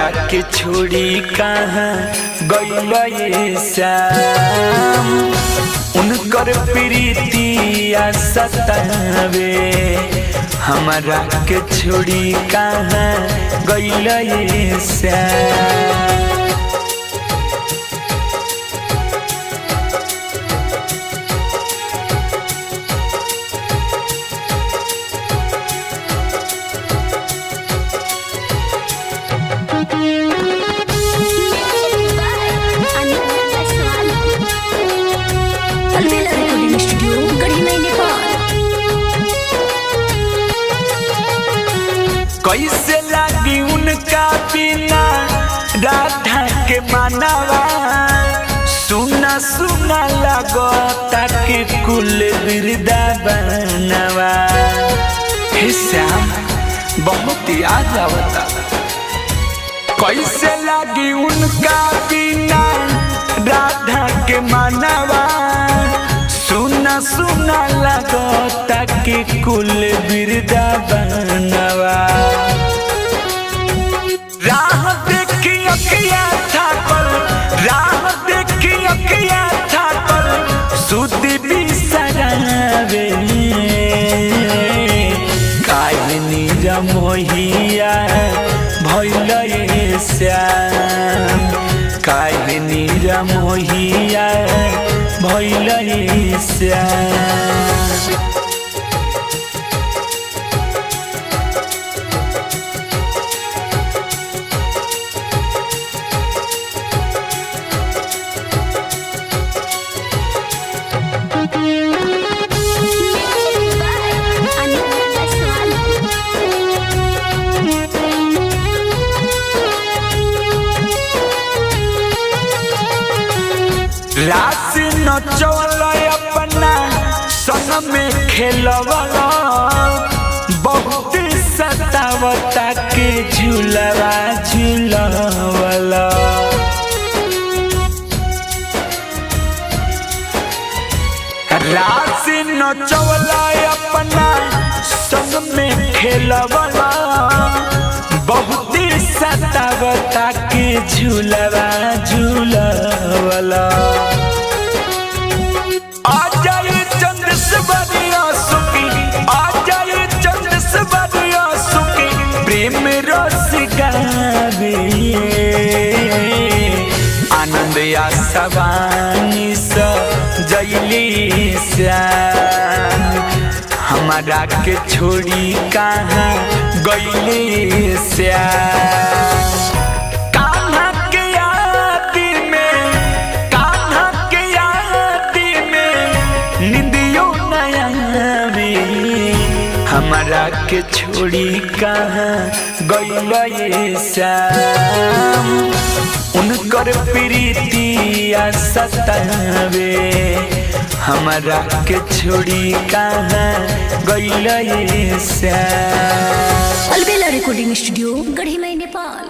हमरा के छोड़ी कहाँ गइल श्याम। उनकर प्रीतिया सतावे हमरा के छोड़ी कहाँ गइल श्याम। कैसे लागी उनका बिना राधा के मानवा, सुना सुना लगता कि कुल वृंदावनवा। हे श्याम बहुत याद आवता, कैसे लागी उनका बिना राधा के मानवा, सुना सुना लगता कि कुल वृंदावनवा। राह देखी अखिया थाकल, राह देखी अखिया थाकल, सुधी बिसरावे काहे नीरा मोहिया भइल श्याम। काहे नीरा मोहिया भइल श्याम। राशि नचवल अपना संग में खेलवला, बहुत सतावता के झूलवा झूलवला। राशि नचवल अपना संग में खेलवला, बहुत सतावता के झूलवा झूलवला। आजाए चंद्र से बनिया सुखी, आजाए चंद्र से बनिया सुखी, प्रेम रस गावे आनंद या सवानी सजैली श्याम। हमरा के छोड़ी कहाँ गइले श्याम। कान्हा के याद में, कान्हा के याद में निंदियो नया में, हमरा के छोड़ी कहाँ गइले श्याम। उनकर प्रीतिया सतावे हमरा के छोड़ी कहाँ गइल श्याम। अलबेला रिकॉर्डिंग स्टूडियो गढ़ी में नेपाल।